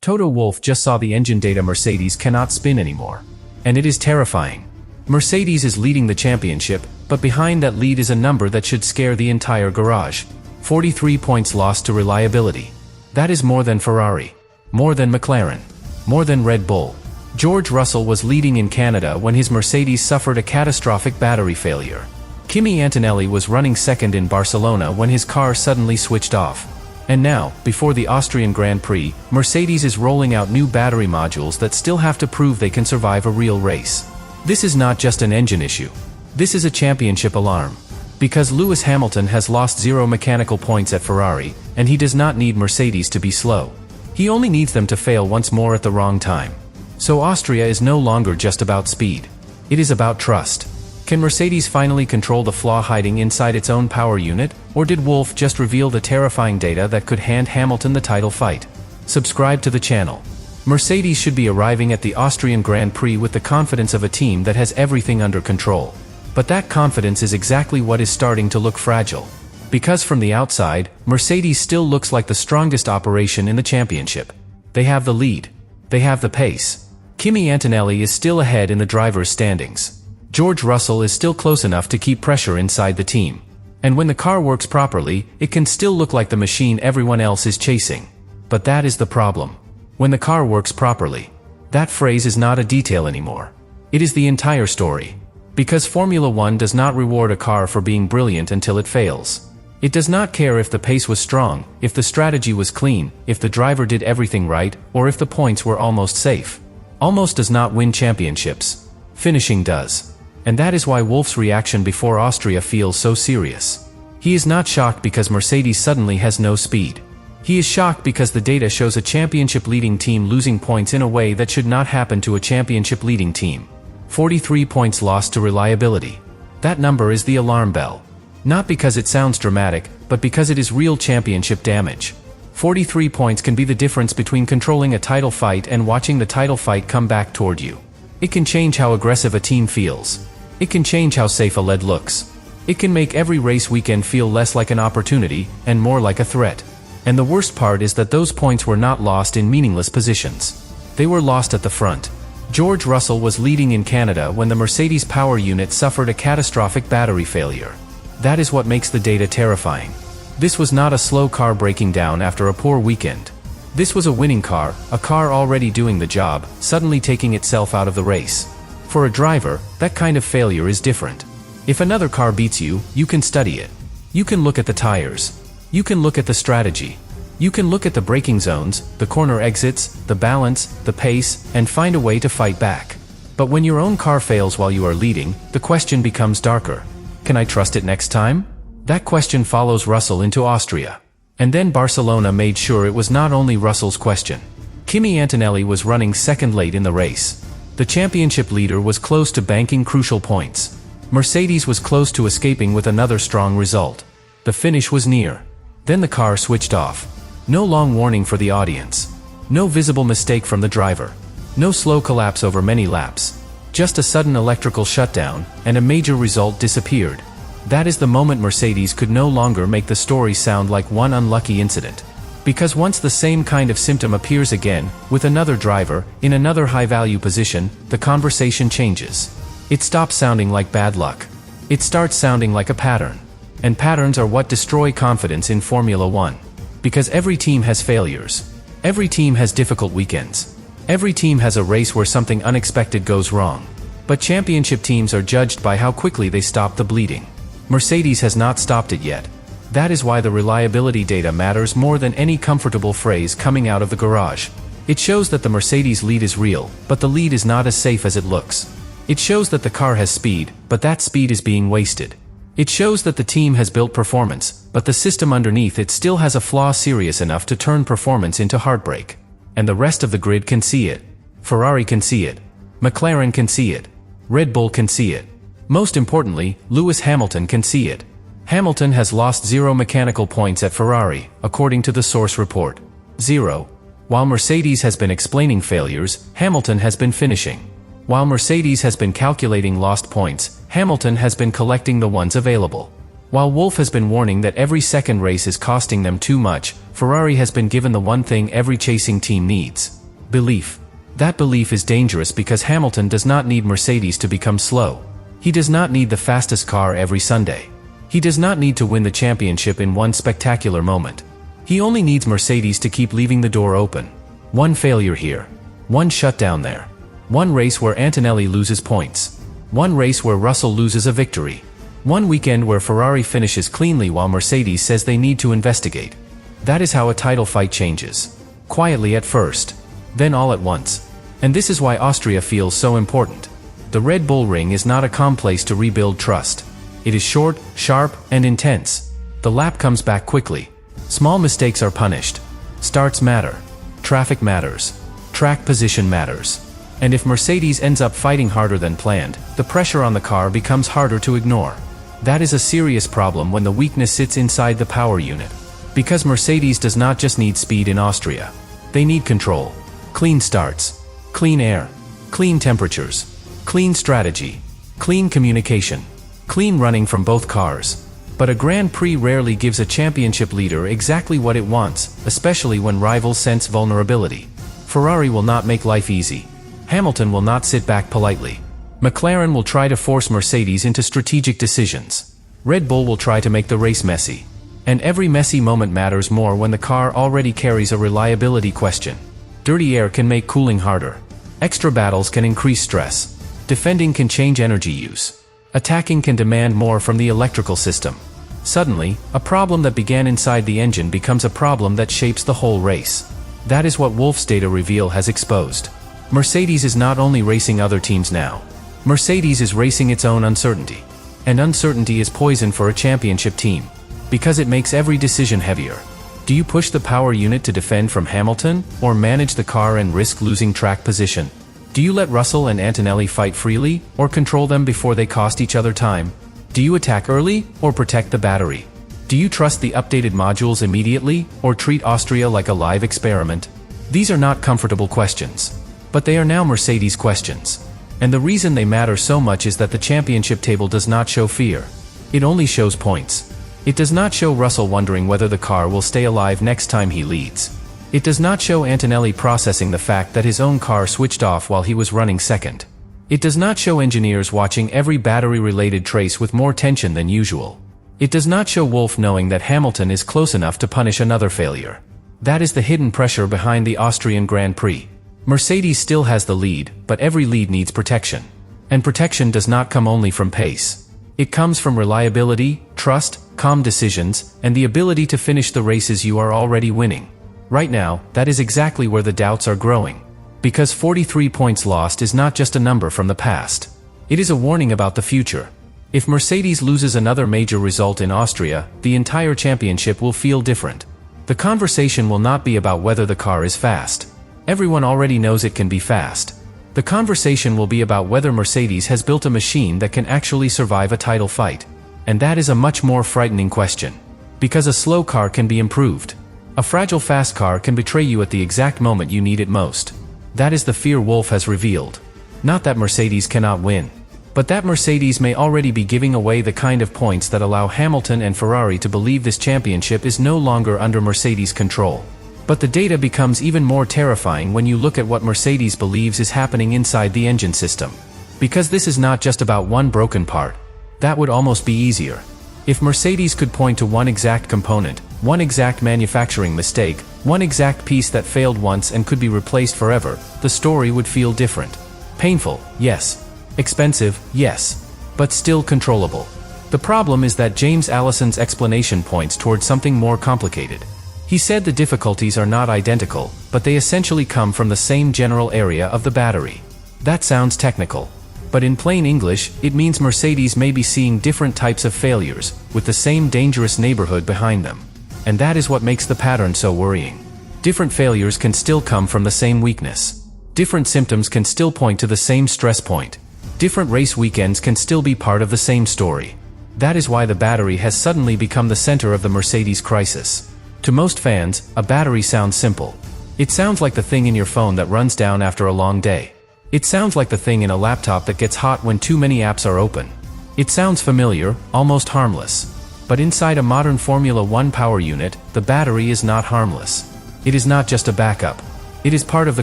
Toto Wolff just saw the engine data. Mercedes cannot spin anymore. And it is terrifying. Mercedes is leading the championship, but behind that lead is a number that should scare the entire garage. 43 points lost to reliability. That is more than Ferrari. More than McLaren. More than Red Bull. George Russell was leading in Canada when his Mercedes suffered a catastrophic battery failure. Kimi Antonelli was running second in Barcelona when his car suddenly switched off. And now, before the Austrian Grand Prix, Mercedes is rolling out new battery modules that still have to prove they can survive a real race. This is not just an engine issue. This is a championship alarm. Because Lewis Hamilton has lost 0 mechanical points at Ferrari, and he does not need Mercedes to be slow. He only needs them to fail once more at the wrong time. So Austria is no longer just about speed. It is about trust. Can Mercedes finally control the flaw hiding inside its own power unit, or did Wolff just reveal the terrifying data that could hand Hamilton the title fight? Subscribe to the channel. Mercedes should be arriving at the Austrian Grand Prix with the confidence of a team that has everything under control. But that confidence is exactly what is starting to look fragile. Because from the outside, Mercedes still looks like the strongest operation in the championship. They have the lead. They have the pace. Kimi Antonelli is still ahead in the drivers' standings. George Russell is still close enough to keep pressure inside the team. And when the car works properly, it can still look like the machine everyone else is chasing. But that is the problem. When the car works properly. That phrase is not a detail anymore. It is the entire story. Because Formula One does not reward a car for being brilliant until it fails. It does not care if the pace was strong, if the strategy was clean, if the driver did everything right, or if the points were almost safe. Almost does not win championships. Finishing does. And that is why Wolff's reaction before Austria feels so serious. He is not shocked because Mercedes suddenly has no speed. He is shocked because the data shows a championship-leading team losing points in a way that should not happen to a championship-leading team. 43 points lost to reliability. That number is the alarm bell. Not because it sounds dramatic, but because it is real championship damage. 43 points can be the difference between controlling a title fight and watching the title fight come back toward you. It can change how aggressive a team feels. It can change how safe a lead looks. It can make every race weekend feel less like an opportunity, and more like a threat. And the worst part is that those points were not lost in meaningless positions. They were lost at the front. George Russell was leading in Canada when the Mercedes power unit suffered a catastrophic battery failure. That is what makes the data terrifying. This was not a slow car breaking down after a poor weekend. This was a winning car, a car already doing the job, suddenly taking itself out of the race. For a driver, that kind of failure is different. If another car beats you, you can study it. You can look at the tires. You can look at the strategy. You can look at the braking zones, the corner exits, the balance, the pace, and find a way to fight back. But when your own car fails while you are leading, the question becomes darker. Can I trust it next time? That question follows Russell into Austria. And then Barcelona made sure it was not only Russell's question. Kimi Antonelli was running second late in the race. The championship leader was close to banking crucial points. Mercedes was close to escaping with another strong result. The finish was near. Then the car switched off. No long warning for the audience. No visible mistake from the driver. No slow collapse over many laps. Just a sudden electrical shutdown, and a major result disappeared. That is the moment Mercedes could no longer make the story sound like one unlucky incident. Because once the same kind of symptom appears again, with another driver, in another high-value position, the conversation changes. It stops sounding like bad luck. It starts sounding like a pattern. And patterns are what destroy confidence in Formula One. Because every team has failures. Every team has difficult weekends. Every team has a race where something unexpected goes wrong. But championship teams are judged by how quickly they stop the bleeding. Mercedes has not stopped it yet. That is why the reliability data matters more than any comfortable phrase coming out of the garage. It shows that the Mercedes lead is real, but the lead is not as safe as it looks. It shows that the car has speed, but that speed is being wasted. It shows that the team has built performance, but the system underneath it still has a flaw serious enough to turn performance into heartbreak. And the rest of the grid can see it. Ferrari can see it. McLaren can see it. Red Bull can see it. Most importantly, Lewis Hamilton can see it. Hamilton has lost 0 mechanical points at Ferrari, according to the source report. 0. While Mercedes has been explaining failures, Hamilton has been finishing. While Mercedes has been calculating lost points, Hamilton has been collecting the ones available. While Wolff has been warning that every second race is costing them too much, Ferrari has been given the one thing every chasing team needs. Belief. That belief is dangerous because Hamilton does not need Mercedes to become slow. He does not need the fastest car every Sunday. He does not need to win the championship in one spectacular moment. He only needs Mercedes to keep leaving the door open. One failure here. One shutdown there. One race where Antonelli loses points. One race where Russell loses a victory. One weekend where Ferrari finishes cleanly while Mercedes says they need to investigate. That is how a title fight changes. Quietly at first. Then all at once. And this is why Austria feels so important. The Red Bull Ring is not a calm place to rebuild trust. It is short, sharp, and intense. The lap comes back quickly. Small mistakes are punished. Starts matter. Traffic matters. Track position matters. And if Mercedes ends up fighting harder than planned, the pressure on the car becomes harder to ignore. That is a serious problem when the weakness sits inside the power unit. Because Mercedes does not just need speed in Austria. They need control. Clean starts. Clean air. Clean temperatures. Clean strategy. Clean communication. Clean running from both cars. But a Grand Prix rarely gives a championship leader exactly what it wants, especially when rivals sense vulnerability. Ferrari will not make life easy. Hamilton will not sit back politely. McLaren will try to force Mercedes into strategic decisions. Red Bull will try to make the race messy. And every messy moment matters more when the car already carries a reliability question. Dirty air can make cooling harder. Extra battles can increase stress. Defending can change energy use. Attacking can demand more from the electrical system. Suddenly, a problem that began inside the engine becomes a problem that shapes the whole race. That is what Wolff's data reveal has exposed. Mercedes is not only racing other teams now. Mercedes is racing its own uncertainty. And uncertainty is poison for a championship team. Because it makes every decision heavier. Do you push the power unit to defend from Hamilton, or manage the car and risk losing track position? Do you let Russell and Antonelli fight freely, or control them before they cost each other time? Do you attack early, or protect the battery? Do you trust the updated modules immediately, or treat Austria like a live experiment? These are not comfortable questions. But they are now Mercedes questions. And the reason they matter so much is that the championship table does not show fear. It only shows points. It does not show Russell wondering whether the car will stay alive next time he leads. It does not show Antonelli processing the fact that his own car switched off while he was running second. It does not show engineers watching every battery-related trace with more tension than usual. It does not show Wolff knowing that Hamilton is close enough to punish another failure. That is the hidden pressure behind the Austrian Grand Prix. Mercedes still has the lead, but every lead needs protection. And protection does not come only from pace. It comes from reliability, trust, calm decisions, and the ability to finish the races you are already winning. Right now, that is exactly where the doubts are growing. Because 43 points lost is not just a number from the past. It is a warning about the future. If Mercedes loses another major result in Austria, the entire championship will feel different. The conversation will not be about whether the car is fast. Everyone already knows it can be fast. The conversation will be about whether Mercedes has built a machine that can actually survive a title fight. And that is a much more frightening question. Because a slow car can be improved. A fragile fast car can betray you at the exact moment you need it most. That is the fear Wolff has revealed. Not that Mercedes cannot win. But that Mercedes may already be giving away the kind of points that allow Hamilton and Ferrari to believe this championship is no longer under Mercedes' control. But the data becomes even more terrifying when you look at what Mercedes believes is happening inside the engine system. Because this is not just about one broken part. That would almost be easier. If Mercedes could point to one exact component, one exact manufacturing mistake, one exact piece that failed once and could be replaced forever, the story would feel different. Painful, yes. Expensive, yes. But still controllable. The problem is that James Allison's explanation points towards something more complicated. He said the difficulties are not identical, but they essentially come from the same general area of the battery. That sounds technical. But in plain English, it means Mercedes may be seeing different types of failures, with the same dangerous neighborhood behind them. And that is what makes the pattern so worrying. Different failures can still come from the same weakness. Different symptoms can still point to the same stress point. Different race weekends can still be part of the same story. That is why the battery has suddenly become the center of the Mercedes crisis. To most fans, a battery sounds simple. It sounds like the thing in your phone that runs down after a long day. It sounds like the thing in a laptop that gets hot when too many apps are open. It sounds familiar, almost harmless. But inside a modern Formula One power unit, the battery is not harmless. It is not just a backup. It is part of the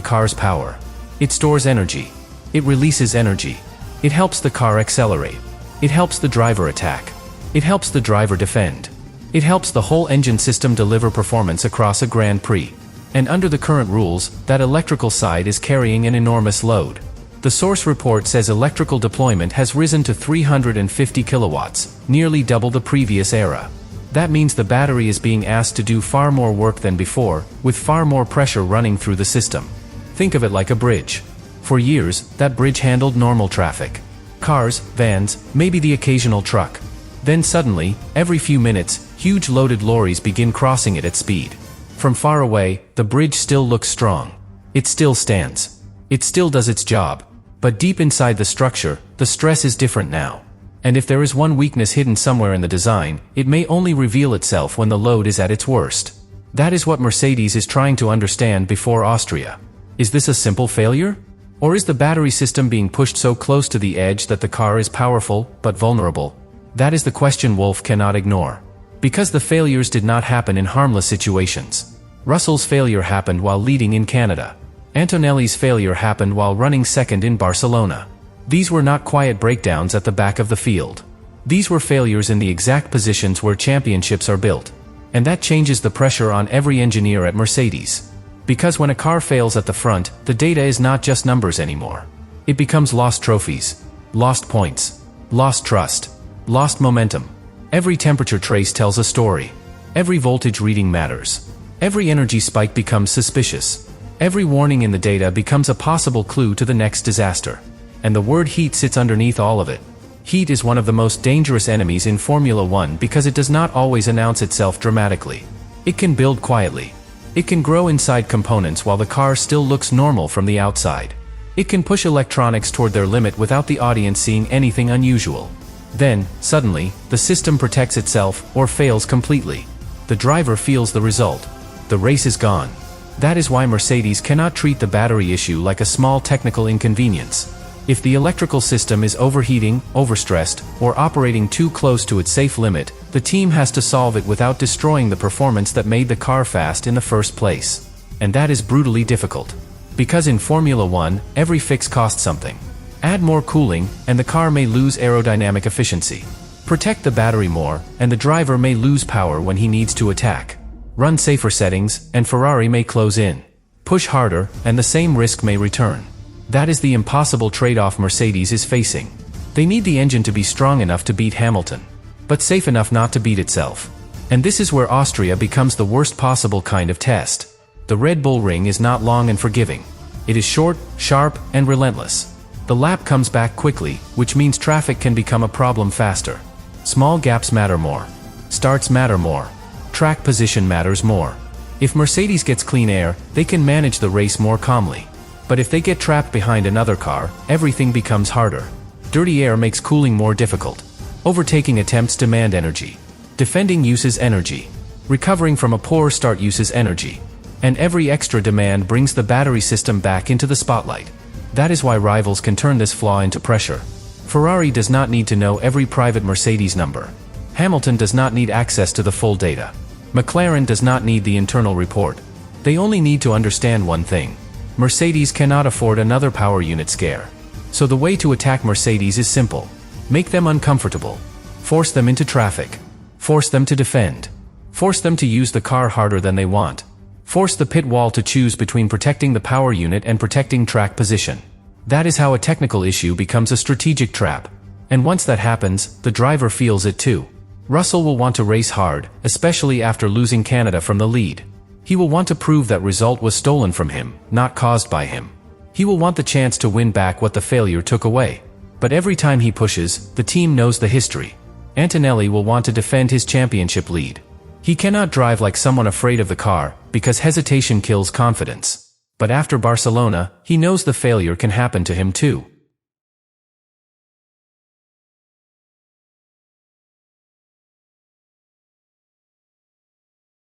car's power. It stores energy. It releases energy. It helps the car accelerate. It helps the driver attack. It helps the driver defend. It helps the whole engine system deliver performance across a Grand Prix. And under the current rules, that electrical side is carrying an enormous load. The source report says electrical deployment has risen to 350 kilowatts, nearly double the previous era. That means the battery is being asked to do far more work than before, with far more pressure running through the system. Think of it like a bridge. For years, that bridge handled normal traffic. Cars, vans, maybe the occasional truck. Then suddenly, every few minutes, huge loaded lorries begin crossing it at speed. From far away, the bridge still looks strong. It still stands. It still does its job. But deep inside the structure, the stress is different now. And if there is one weakness hidden somewhere in the design, it may only reveal itself when the load is at its worst. That is what Mercedes is trying to understand before Austria. Is this a simple failure? Or is the battery system being pushed so close to the edge that the car is powerful, but vulnerable? That is the question Wolff cannot ignore. Because the failures did not happen in harmless situations. Russell's failure happened while leading in Canada. Antonelli's failure happened while running second in Barcelona. These were not quiet breakdowns at the back of the field. These were failures in the exact positions where championships are built. And that changes the pressure on every engineer at Mercedes. Because when a car fails at the front, the data is not just numbers anymore. It becomes lost trophies, lost points, lost trust, lost momentum. Every temperature trace tells a story. Every voltage reading matters. Every energy spike becomes suspicious. Every warning in the data becomes a possible clue to the next disaster. And the word heat sits underneath all of it. Heat is one of the most dangerous enemies in Formula One because it does not always announce itself dramatically. It can build quietly. It can grow inside components while the car still looks normal from the outside. It can push electronics toward their limit without the audience seeing anything unusual. Then, suddenly, the system protects itself or fails completely. The driver feels the result. The race is gone. That is why Mercedes cannot treat the battery issue like a small technical inconvenience. If the electrical system is overheating, overstressed, or operating too close to its safe limit, the team has to solve it without destroying the performance that made the car fast in the first place. And that is brutally difficult. Because in Formula One, every fix costs something. Add more cooling, and the car may lose aerodynamic efficiency. Protect the battery more, and the driver may lose power when he needs to attack. Run safer settings, and Ferrari may close in. Push harder, and the same risk may return. That is the impossible trade-off Mercedes is facing. They need the engine to be strong enough to beat Hamilton, but safe enough not to beat itself. And this is where Austria becomes the worst possible kind of test. The Red Bull ring is not long and forgiving. It is short, sharp, and relentless. The lap comes back quickly, which means traffic can become a problem faster. Small gaps matter more. Starts matter more. Track position matters more. If Mercedes gets clean air, they can manage the race more calmly. But if they get trapped behind another car, everything becomes harder. Dirty air makes cooling more difficult. Overtaking attempts demand energy. Defending uses energy. Recovering from a poor start uses energy. And every extra demand brings the battery system back into the spotlight. That is why rivals can turn this flaw into pressure. Ferrari does not need to know every private Mercedes number. Hamilton does not need access to the full data. McLaren does not need the internal report. They only need to understand one thing. Mercedes cannot afford another power unit scare. So the way to attack Mercedes is simple. Make them uncomfortable. Force them into traffic. Force them to defend. Force them to use the car harder than they want. Force the pit wall to choose between protecting the power unit and protecting track position. That is how a technical issue becomes a strategic trap. And once that happens, the driver feels it too. Russell will want to race hard, especially after losing Canada from the lead. He will want to prove that result was stolen from him, not caused by him. He will want the chance to win back what the failure took away. But every time he pushes, the team knows the history. Antonelli will want to defend his championship lead. He cannot drive like someone afraid of the car, because hesitation kills confidence. But after Barcelona, he knows the failure can happen to him too.